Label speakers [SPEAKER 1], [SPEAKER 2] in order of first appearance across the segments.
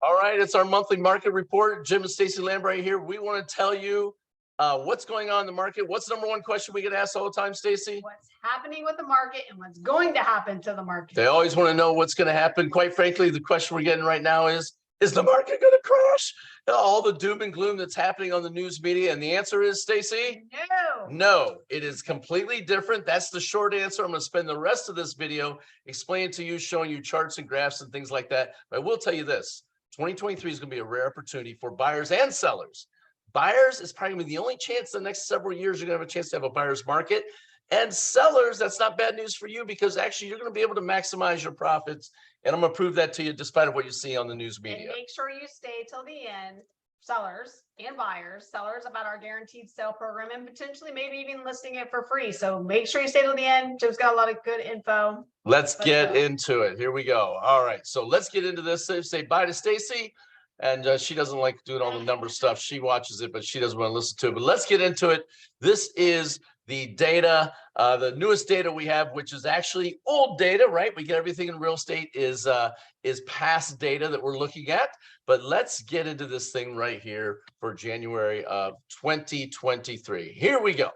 [SPEAKER 1] All right, it's our monthly market report. Jim and Stacy Lambright here. We want to tell you what's going on in the market. What's the number one question we get asked all the time, Stacy?
[SPEAKER 2] What's happening with the market and what's going to happen to the market?
[SPEAKER 1] They always want to know what's going to happen. Quite frankly, the question we're getting right now is the market going to crash? All the doom and gloom that's happening on the news media. And the answer is, Stacy? No, it is completely different. That's the short answer. I'm going to spend the rest of this video explaining to you, showing you charts and graphs and things like that. But I will tell you this. 2023 is going to be a rare opportunity for buyers and sellers. Buyers is probably going to be the only chance the next several years you're going to have a chance to have a buyer's market. And sellers, that's not bad news for you because actually you're going to be able to maximize your profits. And I'm going to prove that to you despite of what you see on the news media.
[SPEAKER 2] And make sure you stay till the end, sellers and buyers, sellers about our guaranteed sale program and potentially maybe even listing it for free. So make sure you stay till the end. Jim's got a lot of good info.
[SPEAKER 1] Let's get into it. Here we go. All right. So let's get into this. Say bye to Stacy. And she doesn't like doing all the number stuff. She watches it, but she doesn't want to listen to it. But let's get into it. This is the data, the newest data we have, which is actually old data, right? We get everything in real estate is past data that we're looking at. But let's get into this thing right here for January of 2023. Here we go.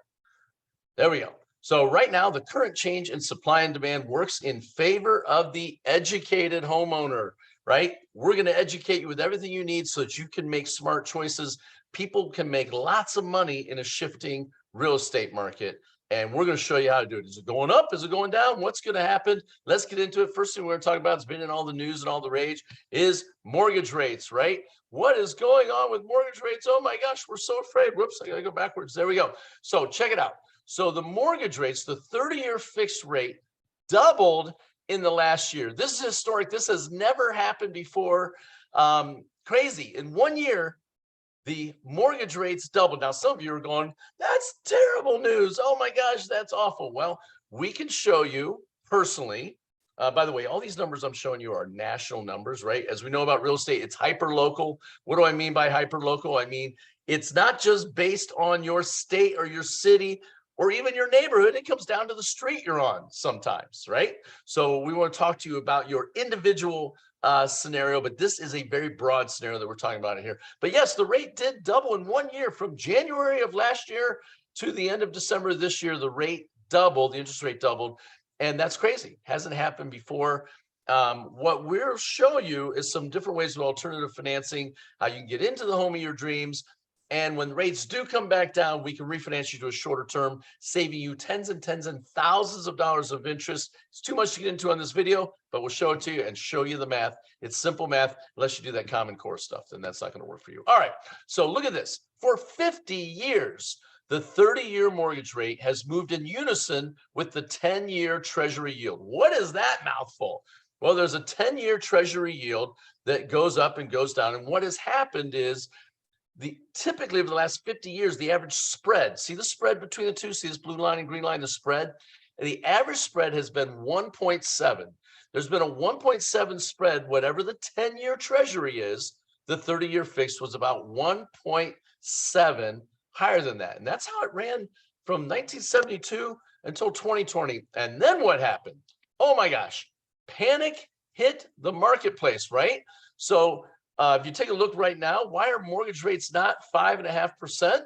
[SPEAKER 1] There we go. So right now, the current change in supply and demand works in favor of the educated homeowner, right? We're going to educate you with everything you need so that you can make smart choices. People can make lots of money in a shifting real estate market. And we're going to show you how to do it. Is it going up? Is it going down? What's going to happen? Let's get into it. First thing we're going to talk about, it's been in all the news and all the rage, is mortgage rates, right? What is going on with mortgage rates? Oh my gosh, we're so afraid. Whoops, I got to go backwards. There we go. So check it out. So the mortgage rates, the 30-year fixed rate doubled in the last year. This is historic. This has never happened before. Crazy. In 1 year, the mortgage rates doubled. Now, some of you are going, that's terrible news. Oh my gosh, that's awful. Well, we can show you personally. By the way, all these numbers I'm showing you are national numbers, right? As we know about real estate, it's hyper-local. What do I mean by hyper-local? I mean, it's not just based on your state or your city or even your neighborhood. It comes down to the street you're on sometimes, right? So we want to talk to you about your individual scenario, but this is a very broad scenario that we're talking about here. But yes, the rate did double in 1 year from January of last year to the end of December this year. The rate doubled, the interest rate doubled, and that's crazy. Hasn't happened before. What we'll show you is some different ways of alternative financing, how you can get into the home of your dreams. And when rates do come back down, we can refinance you to a shorter term, saving you tens and thousands of dollars of interest. It's too much to get into on this video, but we'll show it to you and show you the math. It's simple math. Unless you do that Common Core stuff, then that's not going to work for you. All right. So look at this. For 50 years, the 30-year mortgage rate has moved in unison with the 10-year Treasury yield. What is that mouthful? Well, there's a 10-year Treasury yield that goes up and goes down. And what has happened is typically over the last 50 years, the average spread, see the spread between the two, see this blue line and green line, the spread, and the average spread has been 1.7. There's been a 1.7 spread, whatever the 10-year Treasury is, the 30-year fixed was about 1.7 higher than that. And that's how it ran from 1972 until 2020. And then what happened? Oh my gosh, panic hit the marketplace, right? So if you take a look right now, why are mortgage rates not 5.5%?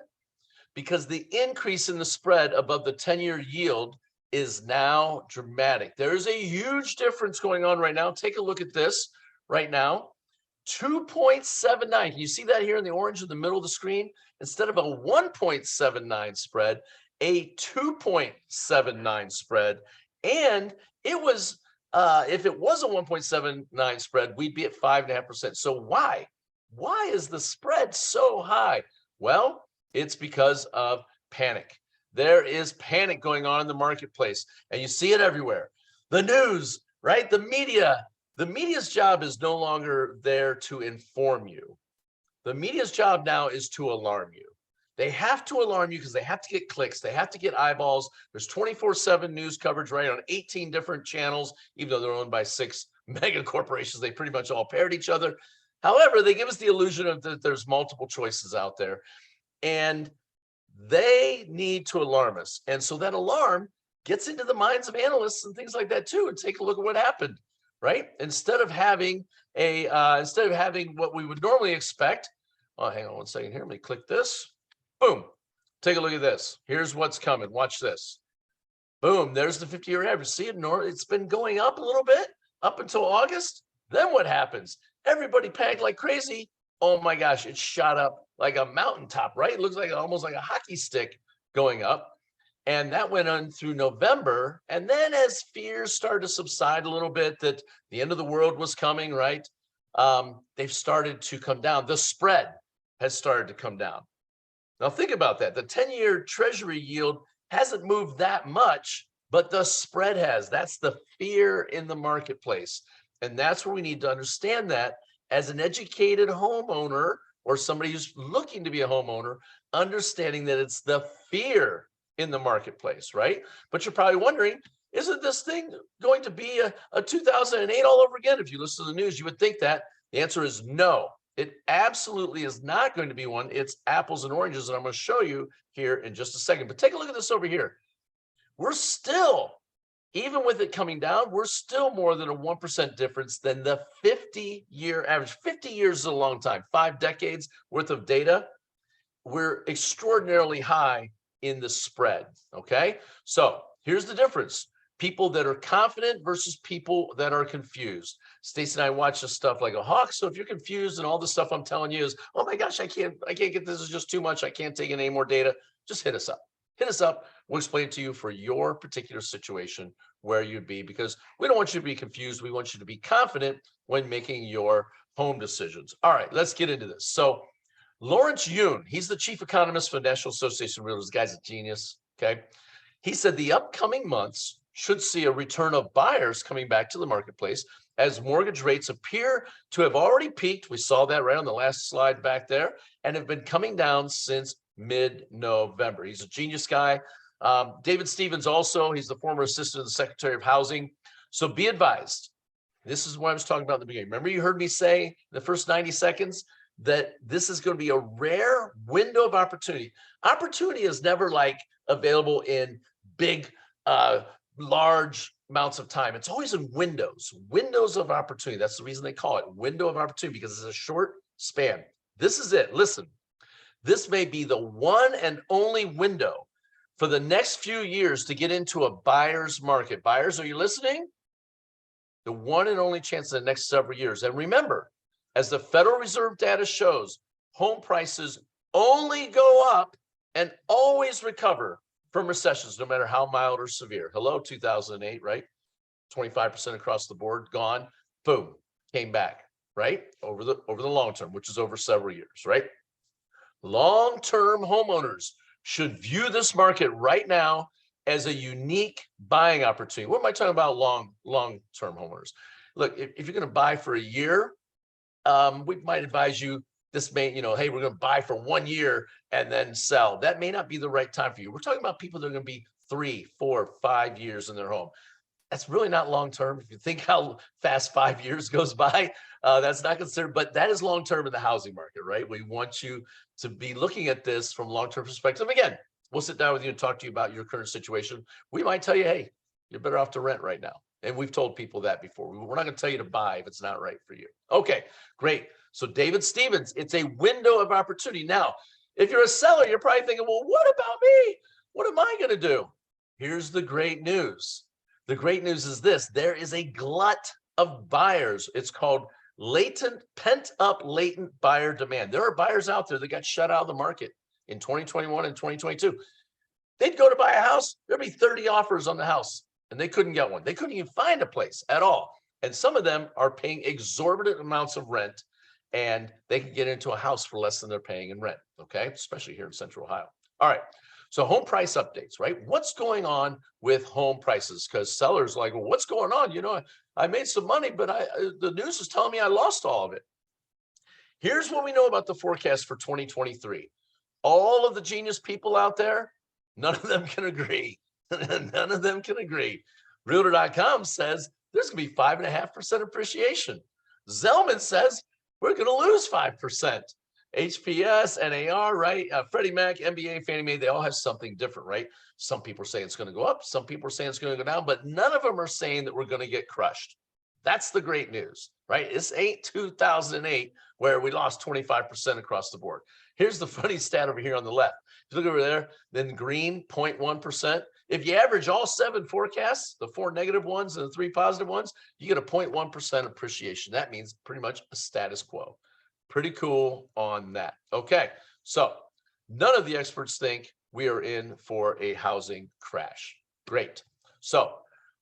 [SPEAKER 1] Because the increase in the spread above the 10-year yield is now dramatic. There's a huge difference going on right now. Take a look at this right now. 2.79. Can you see that here in the orange in the middle of the screen? Instead of a 1.79 spread, a 2.79 spread. And it was if it was a 1.79 spread, we'd be at 5.5%. So why? Why is the spread so high? Well, it's because of panic. There is panic going on in the marketplace, and you see it everywhere. The news, right? The media. The media's job is no longer there to inform you. The media's job now is to alarm you. They have to alarm you because they have to get clicks. They have to get eyeballs. There's 24/7 news coverage right on 18 different channels, even though they're owned by 6 mega corporations. They pretty much all parrot each other. However, they give us the illusion of that there's multiple choices out there. And they need to alarm us. And so that alarm gets into the minds of analysts and things like that too. And take a look at what happened. right? Instead of having what we would normally expect. Oh, hang on one second here. Let me click this. Boom. Take a look at this. Here's what's coming. Watch this. Boom. There's the 50-year average. See it? It's been going up a little bit up until August. Then what happens? Everybody panicked like crazy. Oh my gosh, it shot up like a mountaintop, right? It looks like almost like a hockey stick going up. And that went on through November. And then as fears started to subside a little bit that the end of the world was coming, right? They've started to come down. The spread has started to come down. Now think about that. The 10-year Treasury yield hasn't moved that much, but the spread has. That's the fear in the marketplace. And that's where we need to understand that as an educated homeowner or somebody who's looking to be a homeowner, understanding that it's the fear in the marketplace, right? But you're probably wondering, isn't this thing going to be a 2008 all over again? If you listen to the news, you would think that. The answer is no. It absolutely is not going to be one. It's apples and oranges, and I'm going to show you here in just a second. But take a look at this over here. We're still, even with it coming down, we're still more than a 1% difference than the 50-year average. 50 years is a long time, 5 decades worth of data. We're extraordinarily high in the spread, okay? So here's the difference. People that are confident versus people that are confused. Stacy and I watch this stuff like a hawk. So if you're confused and all the stuff I'm telling you is, oh my gosh, I can't get this, is just too much. I can't take in any more data. Just hit us up. Hit us up. We'll explain it to you for your particular situation where you'd be, because we don't want you to be confused. We want you to be confident when making your home decisions. All right, let's get into this. So Lawrence Yun, he's the chief economist for the National Association of Realtors. This guy's a genius, okay? He said the upcoming months should see a return of buyers coming back to the marketplace as mortgage rates appear to have already peaked. We saw that right on the last slide back there, and have been coming down since mid-November. He's a genius guy. David Stevens also, he's the former assistant to the Secretary of Housing. So be advised. This is what I was talking about in the beginning. Remember, you heard me say in the first 90 seconds that this is going to be a rare window of opportunity. Opportunity is never like available in big, large amounts of time. It's always in windows of opportunity. That's the reason they call it window of opportunity, because it's a short span. This is it. Listen, this may be the one and only window for the next few years to get into a buyer's market. Buyers, are you listening? The one and only chance in the next several years. And remember, as the Federal Reserve data shows, home prices only go up and always recover from recessions, no matter how mild or severe. Hello, 2008, right? 25% across the board, gone, boom, came back, right? Over the long term, which is over several years, right? Long-term homeowners should view this market right now as a unique buying opportunity. What am I talking about? Long-term homeowners. Look, if you're going to buy for a year, we might advise you this may, hey, we're going to buy for 1 year and then sell. That may not be the right time for you. We're talking about people that are going to be 3, 4, 5 years in their home. That's really not long-term. If you think how fast 5 years goes by, that's not considered, but that is long-term in the housing market, right? We want you to be looking at this from long-term perspective. Again, we'll sit down with you and talk to you about your current situation. We might tell you, hey, you're better off to rent right now. And we've told people that before. We're not going to tell you to buy if it's not right for you. Okay, great. So David Stevens, it's a window of opportunity. Now, if you're a seller, you're probably thinking, well, what about me? What am I going to do? Here's the great news. The great news is this: there is a glut of buyers. It's called pent-up latent buyer demand. There are buyers out there that got shut out of the market in 2021 and 2022. They'd go to buy a house, there'd be 30 offers on the house, and they couldn't get one. They couldn't even find a place at all. And some of them are paying exorbitant amounts of rent, and they can get into a house for less than they're paying in rent, okay? Especially here in Central Ohio. All right, so home price updates, right? What's going on with home prices? Because sellers are like, well, what's going on? I made some money, but the news is telling me I lost all of it. Here's what we know about the forecast for 2023. All of the genius people out there, none of them can agree. None of them can agree. Realtor.com says there's going to be 5.5% appreciation. Zellman says we're going to lose 5%. HPS, NAR, right? Freddie Mac, MBA, Fannie Mae, they all have something different, right? Some people are saying it's going to go up. Some people are saying it's going to go down, but none of them are saying that we're going to get crushed. That's the great news, right? This ain't 2008 where we lost 25% across the board. Here's the funny stat over here on the left. If you look over there, then green, 0.1%. If you average all 7 forecasts, the 4 negative ones and the 3 positive ones, you get a 0.1% appreciation. That means pretty much a status quo. Pretty cool on that. Okay, so none of the experts think we are in for a housing crash. Great. So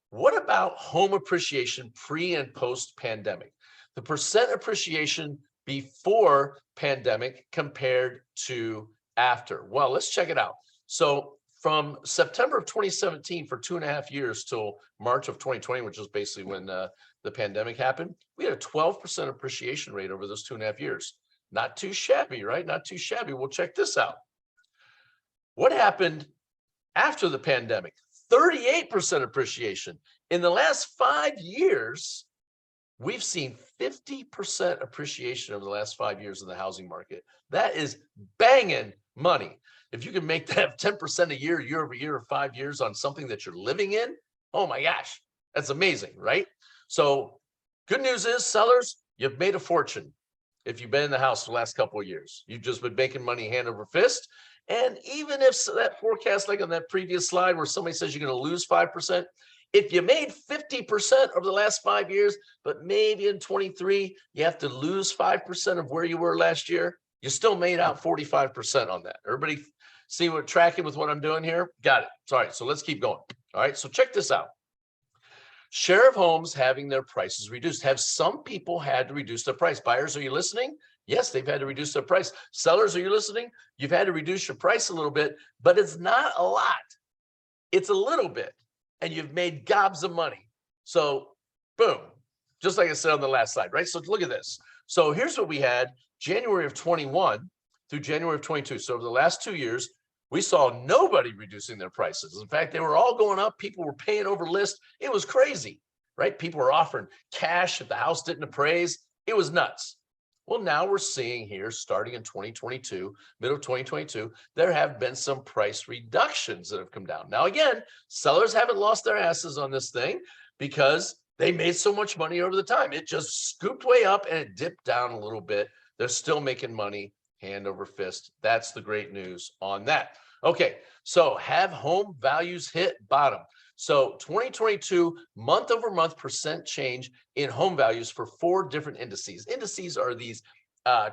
[SPEAKER 1] what about home appreciation pre and post pandemic? The percent appreciation before pandemic compared to after. Well, let's check it out. So from September of 2017 for 2.5 years till March of 2020, which is basically when the pandemic happened, we had a 12% appreciation rate over those 2.5 years. Not too shabby, right? Not too shabby. Well, check this out. What happened after the pandemic? 38% appreciation. In the last 5 years, we've seen 50% appreciation over the last 5 years in the housing market. That is banging money. If you can make that 10% a year, year over year, or 5 years on something that you're living in, oh my gosh, that's amazing, right? So good news is, sellers, you've made a fortune. If you've been in the house for the last couple of years, you've just been making money hand over fist. And even if that forecast, like on that previous slide where somebody says you're going to lose 5%, if you made 50% over the last 5 years, but maybe in 23, you have to lose 5% of where you were last year, you still made out 45% on that. Everybody see what tracking with what I'm doing here? Got it. All right, so let's keep going. All right, so check this out. Share of homes having their prices reduced. Have some people had to reduce their price? Buyers, are you listening? Yes, they've had to reduce their price. Sellers, are you listening? You've had to reduce your price a little bit, but it's not a lot. It's a little bit, and you've made gobs of money. So boom, just like I said on the last slide, right? So look at this. So here's what we had January of 21 through January of 22. So over the last 2 years, we saw nobody reducing their prices. In fact, they were all going up. People were paying over list. It was crazy, right? People were offering cash if the house didn't appraise. It was nuts. Well, now we're seeing here, starting in 2022, middle of 2022, there have been some price reductions that have come down. Now, again, sellers haven't lost their asses on this thing because they made so much money over the time. It just scooped way up and it dipped down a little bit. They're still making money hand over fist. That's the great news on that. Okay, so have home values hit bottom? So 2022 month over month percent change in home values for 4 different indices. Indices are these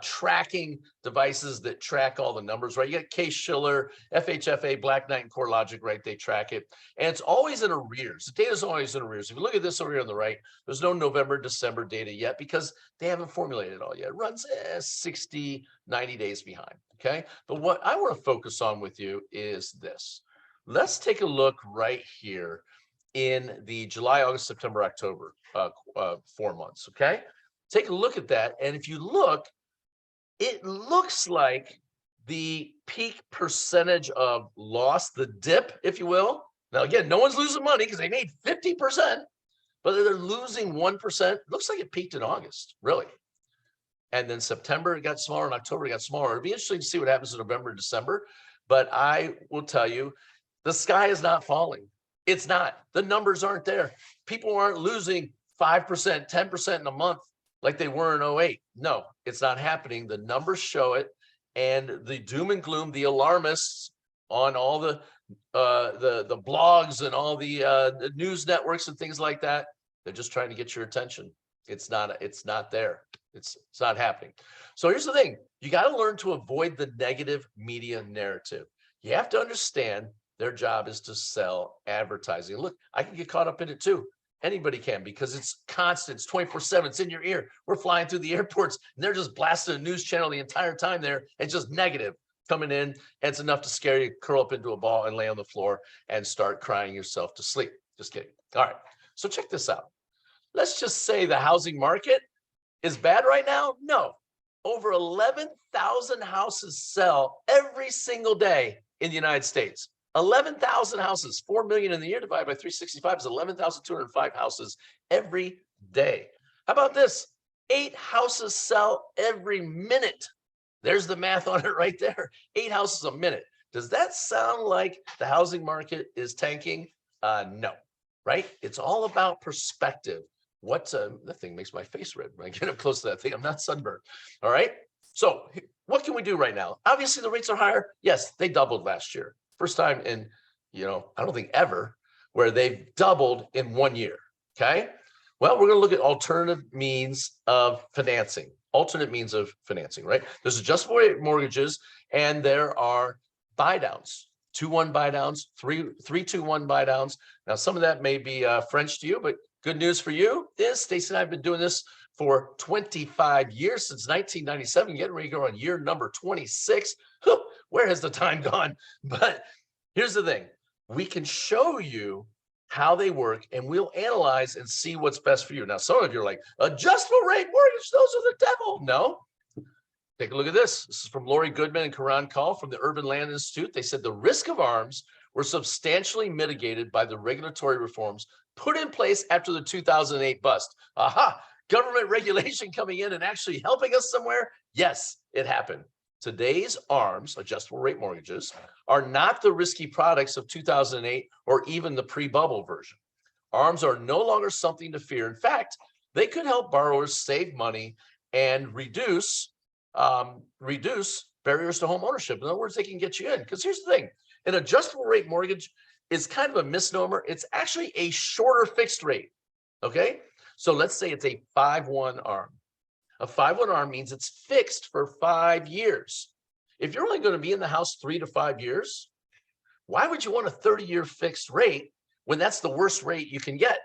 [SPEAKER 1] tracking devices that track all the numbers, right? You got Case-Shiller, FHFA, Black Knight, and CoreLogic, right? They track it. And it's always in arrears. The data is always in arrears. If you look at this over here on the right, there's no November, December data yet because they haven't formulated it all yet. It runs 60, 90 days behind, okay? But what I want to focus on with you is this. Let's take a look right here in the July, August, September, October 4 months, okay? Take a look at that. And if you look, it looks like the peak percentage of loss, the dip, if you will. Now, again, no one's losing money because they made 50%, but they're losing 1%. Looks like it peaked in August, really. And then September, it got smaller, and October, it got smaller. It'll be interesting to see what happens in November and December. But I will tell you, the sky is not falling. It's not. The numbers aren't there. People aren't losing 5%, 10% in a month like they were in 08. No, it's not happening. The numbers show it. And the doom and gloom, the alarmists on all the blogs and all the news networks and things like that, they're just trying to get your attention. It's not there. It's not happening. So here's the thing. You got to learn to avoid the negative media narrative. You have to understand their job is to sell advertising. Look, I can get caught up in it too. Anybody can, because it's constant. It's 24/7. It's in your ear. We're flying through the airports and they're just blasting a news channel the entire time there. It's just negative coming in. And it's enough to scare you, curl up into a ball and lay on the floor and start crying yourself to sleep. Just kidding. All right. So check this out. Let's just say the housing market is bad right now. No. Over 11,000 houses sell every single day in the United States. 11,000 houses, 4 million in the year divided by 365 is 11,205 houses every day. How about this? 8 houses sell every minute. There's the math on it right there. 8 houses a minute. Does that sound like the housing market is tanking? No, right? It's all about perspective. What that thing makes my face red when I get up close to that thing. I'm not sunburned. All right. So what can we do right now? Obviously, the rates are higher. Yes, they doubled last year. First time in, I don't think ever, where they've doubled in 1 year. Okay. Well, we're going to look at alternative means of financing. Alternate means of financing, right? There's adjustable rate mortgages, and there are buy downs. 2-1 buy downs, 3-2-1 buy downs. Now, some of that may be French to you, but good news for you is Stacey and I have been doing this for 25 years, since 1997, getting ready to go on year number 26. Where has the time gone? But here's the thing. We can show you how they work, and we'll analyze and see what's best for you. Now, some of you are like, adjustable rate mortgage, those are the devil. No. Take a look at this. This is from Lori Goodman and Karan Kaul from the Urban Land Institute. They said the risk of arms were substantially mitigated by the regulatory reforms put in place after the 2008 bust. Aha, government regulation coming in and actually helping us somewhere? Yes, it happened. Today's ARMs, adjustable rate mortgages, are not the risky products of 2008 or even the pre-bubble version. ARMs are no longer something to fear. In fact, they could help borrowers save money and reduce barriers to home ownership. In other words, they can get you in. Because here's the thing, an adjustable rate mortgage is kind of a misnomer. It's actually a shorter fixed rate. Okay. So let's say it's a 5-1 ARM. A 5-1 ARM means it's fixed for 5 years. If you're only going to be in the house 3 to 5 years, why would you want a 30-year fixed rate when that's the worst rate you can get?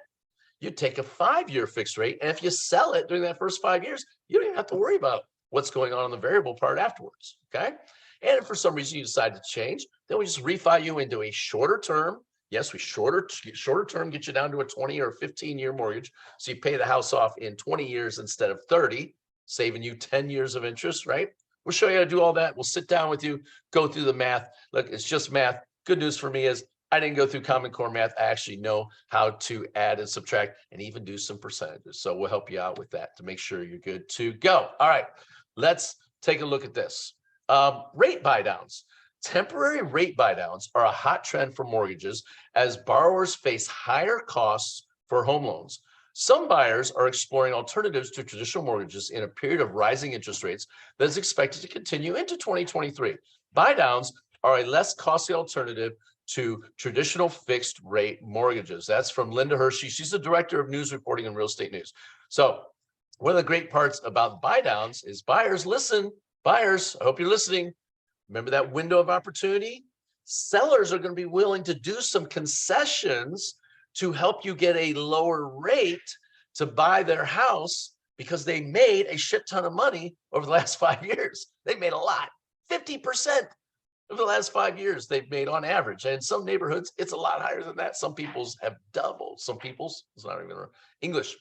[SPEAKER 1] You take a 5-year fixed rate, and if you sell it during that first 5 years, you don't even have to worry about what's going on the variable part afterwards. Okay. And if for some reason you decide to change, then we just refi you into a shorter term. Yes, we shorter term get you down to a 20 or 15-year mortgage. So you pay the house off in 20 years instead of 30, saving you 10 years of interest, right? We'll show you how to do all that. We'll sit down with you, go through the math. Look, it's just math. Good news for me is I didn't go through Common Core math. I actually know how to add and subtract and even do some percentages. So we'll help you out with that to make sure you're good to go. All right, let's take a look at this. Rate buy downs. Temporary rate buy downs are a hot trend for mortgages as borrowers face higher costs for home loans. Some buyers are exploring alternatives to traditional mortgages in a period of rising interest rates that is expected to continue into 2023. Buy downs are a less costly alternative to traditional fixed rate mortgages. That's from Linda Hershey. She's the director of news reporting and real estate news. So one of the great parts about buy downs is buyers, listen, buyers, I hope you're listening. Remember that window of opportunity? Sellers are going to be willing to do some concessions to help you get a lower rate to buy their house because they made a shit ton of money over the last 5 years. They made a lot, 50% over the last 5 years they've made on average. And in some neighborhoods, it's a lot higher than that. Some people's have doubled. Some people's, it's not even English.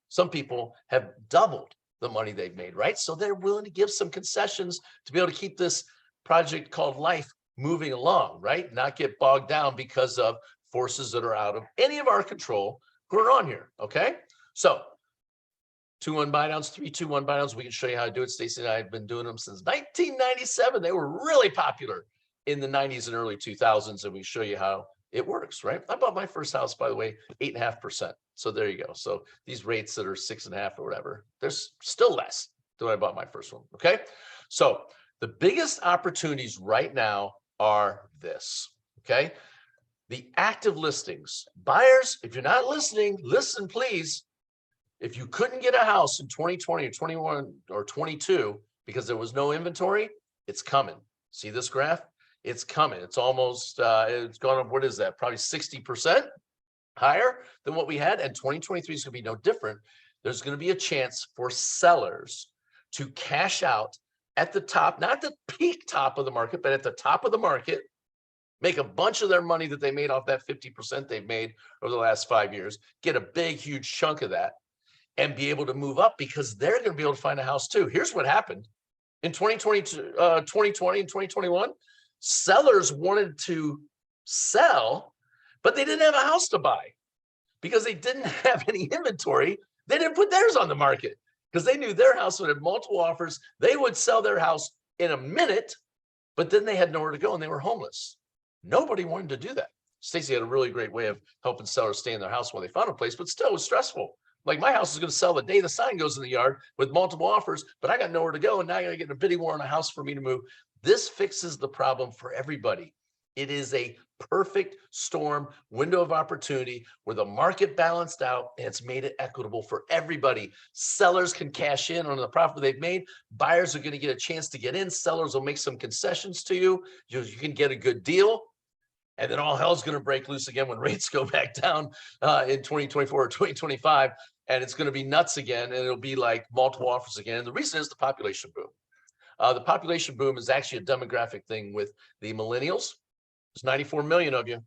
[SPEAKER 1] Some people have doubled the money they've made, right? So they're willing to give some concessions to be able to keep this project called life moving along, right? Not get bogged down because of forces that are out of any of our control who are on here, okay? So 2-1 buy downs, 3-2-1 buy downs. We can show you how to do it. Stacey and I have been doing them since 1997. They were really popular in the 90s and early 2000s, and we show you how it works, right? I bought my first house, by the way, 8.5%. So there you go. So these rates that are 6.5 or whatever, there's still less than when I bought my first one, okay? So the biggest opportunities right now are this, okay? The active listings. Buyers, if you're not listening, listen, please. If you couldn't get a house in 2020 or 21 or 22 because there was no inventory, it's coming. See this graph? It's coming. It's almost, it's gone up, what is that? Probably 60% higher than what we had. And 2023 is going to be no different. There's going to be a chance for sellers to cash out at the top, not the peak top of the market, but at the top of the market, make a bunch of their money that they made off that 50% they've made over the last 5 years, get a big, huge chunk of that, and be able to move up because they're going to be able to find a house too. Here's what happened in 2020 and 2021. Sellers wanted to sell, but they didn't have a house to buy because they didn't have any inventory. They didn't put theirs on the market because they knew their house would have multiple offers. They would sell their house in a minute, but then they had nowhere to go and they were homeless. Nobody wanted to do that. Stacey had a really great way of helping sellers stay in their house while they found a place, but still it was stressful. Like my house is going to sell the day the sign goes in the yard with multiple offers, but I got nowhere to go. And now I got to get in a bidding war on a house for me to move. This fixes the problem for everybody. It is a perfect storm window of opportunity where the market balanced out and it's made it equitable for everybody. Sellers can cash in on the profit they've made. Buyers are going to get a chance to get in. Sellers will make some concessions to you. You can get a good deal. And then all hell's going to break loose again when rates go back down in 2024 or 2025. And it's going to be nuts again. And it'll be like multiple offers again. And the reason is the population boom. The population boom is actually a demographic thing with the millennials. There's 94 million of you.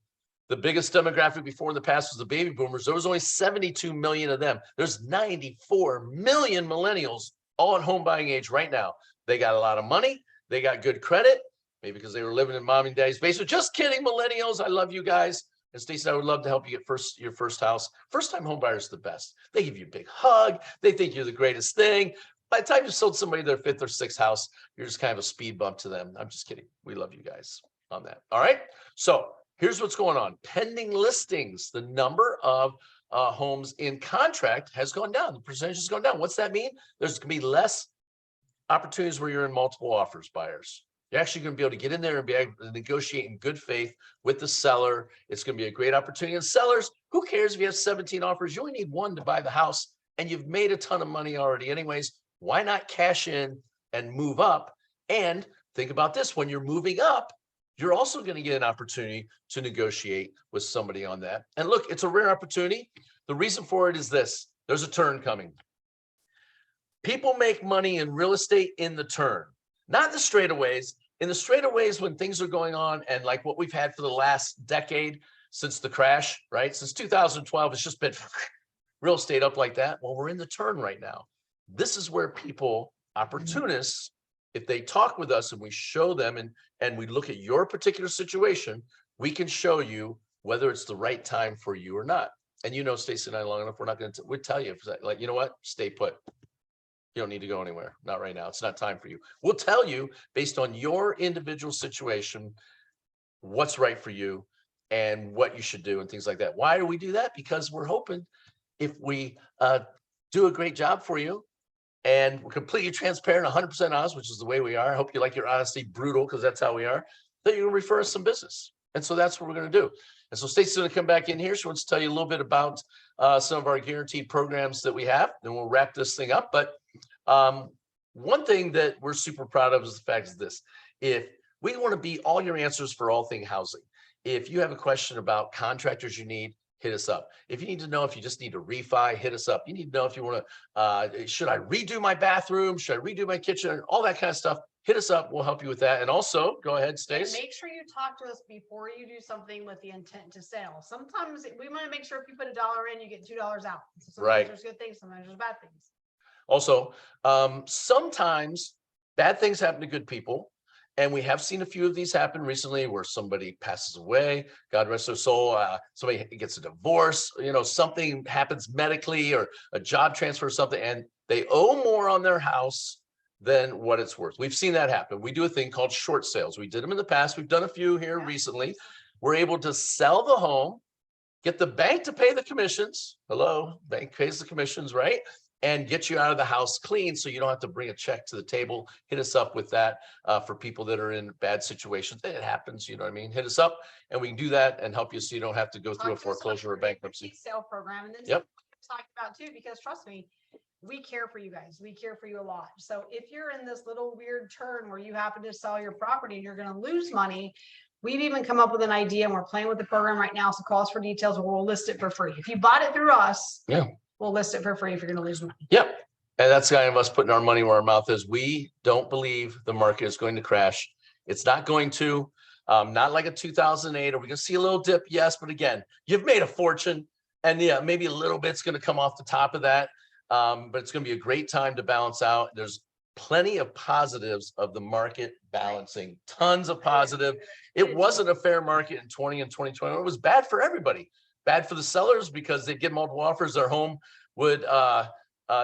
[SPEAKER 1] The biggest demographic before in the past was the baby boomers. There was only 72 million of them. There's 94 million millennials all at home buying age right now. They got a lot of money. They got good credit, maybe because they were living in mom and daddy's basement. Just kidding, millennials. I love you guys. And Stacey, I would love to help you get your first house. First-time home buyers are the best. They give you a big hug. They think you're the greatest thing. By the time you sold somebody their fifth or sixth house, you're just kind of a speed bump to them. I'm just kidding. We love you guys on that. All right. So here's what's going on. Pending listings, the number of homes in contract has gone down. The percentage has gone down. What's that mean? There's going to be less opportunities where you're in multiple offers, buyers. You're actually going to be able to get in there and be able to negotiate in good faith with the seller. It's going to be a great opportunity. And sellers, who cares if you have 17 offers? You only need one to buy the house and you've made a ton of money already anyways. Why not cash in and move up? And think about this, when you're moving up, you're also going to get an opportunity to negotiate with somebody on that. And look, it's a rare opportunity. The reason for it is this: there's a turn coming. People make money in real estate in the turn, not the straightaways. In the straightaways, when things are going on, and like what we've had for the last decade since the crash, right? Since 2012, it's just been real estate up like that. Well, we're in the turn right now. This is where people, opportunists, if they talk with us and we show them and we look at your particular situation, we can show you whether it's the right time for you or not. And you know, Stacey and I long enough, we're not going to, we'll tell you, like, you know what, stay put. You don't need to go anywhere. Not right now. It's not time for you. We'll tell you based on your individual situation, what's right for you and what you should do and things like that. Why do we do that? Because we're hoping if we do a great job for you, and we're completely transparent, 100% honest, which is the way we are. I hope you like your honesty, brutal, because that's how we are, that you're going to refer us some business. And so that's what we're going to do. And so Stacey's going to come back in here. She wants to tell you a little bit about some of our guaranteed programs that we have, and we'll wrap this thing up. But one thing that we're super proud of is the fact of this: if we want to be all your answers for all thing housing, if you have a question about contractors you need, hit us up. If you need to know if you just need to refi, hit us up. You need to know if you want to, should I redo my bathroom? Should I redo my kitchen? All that kind of stuff. Hit us up. We'll help you with that. And also, go ahead, Stace.
[SPEAKER 2] Make sure you talk to us before you do something with the intent to sell. Sometimes we want to make sure if you put $1 in, you get $2 out. So sometimes
[SPEAKER 1] Right.
[SPEAKER 2] There's good things, sometimes there's bad things.
[SPEAKER 1] Also, sometimes bad things happen to good people. And we have seen a few of these happen recently where somebody passes away, God rest their soul, somebody gets a divorce, you know, something happens medically or a job transfer or something, and they owe more on their house than what it's worth. We've seen that happen. We do a thing called short sales. We did them in the past. We've done a few here recently. We're able to sell the home, get the bank to pay the commissions. Hello, bank pays the commissions, right? And get you out of the house clean so you don't have to bring a check to the table. Hit us up with that for people that are in bad situations. It happens, you know what I mean? Hit us up and we can do that and help you so you don't have to go through a foreclosure or bankruptcy.
[SPEAKER 2] Sale program. And then talk about too, because trust me, we care for you guys. We care for you a lot. So if you're in this little weird turn where you happen to sell your property and you're going to lose money, we've even come up with an idea and we're playing with the program right now. So call us for details or we'll list it for free. If you bought it through us, we'll list it for free if you're going to lose money.
[SPEAKER 1] Yep. And that's kind of us putting our money where our mouth is. We don't believe the market is going to crash. It's not going to, not like a 2008. Are we going to see a little dip? Yes. But again, you've made a fortune and yeah, maybe a little bit's going to come off the top of that. But it's going to be a great time to balance out. There's plenty of positives of the market balancing, tons of positive. It wasn't a fair market in 20 and 2020. It was bad for everybody. Bad for the sellers because they'd get multiple offers. Their home would,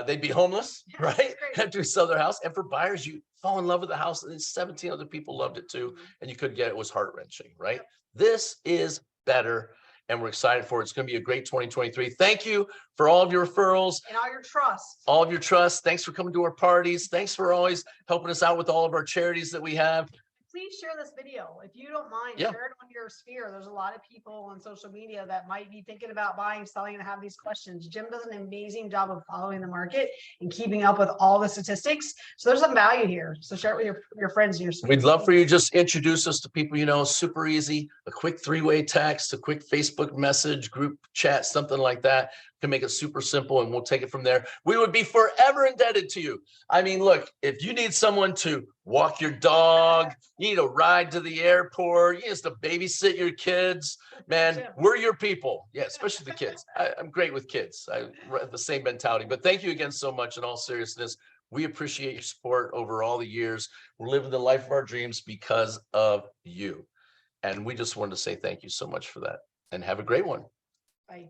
[SPEAKER 1] they'd be homeless, right? After you sell their house. And for buyers, you fall in love with the house and 17 other people loved it too. And you couldn't get it. It was heart wrenching, right? This is better. And we're excited for it. It's going to be a great 2023. Thank you for all of your referrals,
[SPEAKER 2] And all your trust.
[SPEAKER 1] all of your trust. Thanks for coming to our parties. Thanks for always helping us out with all of our charities that we have.
[SPEAKER 2] Please share this video. If you don't mind,
[SPEAKER 1] Yeah.
[SPEAKER 2] share it on your sphere. There's a lot of people on social media that might be thinking about buying, selling, and have these questions. Jim does an amazing job of following the market and keeping up with all the statistics. So there's some value here. So share it with your friends and your sphere.
[SPEAKER 1] We'd love for you to just introduce us to people, you know, super easy, a quick 3-way text, a quick Facebook message, group chat, something like that. Can make it super simple and we'll take it from there. We would be forever indebted to you. I mean, look, if you need someone to walk your dog, you need a ride to the airport, you need to babysit your kids, man, we're your people. Yeah, especially the kids. I'm great with kids. I have the same mentality, but thank you again so much in all seriousness. We appreciate your support over all the years. We're living the life of our dreams because of you. And we just wanted to say thank you so much for that and have a great one.
[SPEAKER 2] Bye.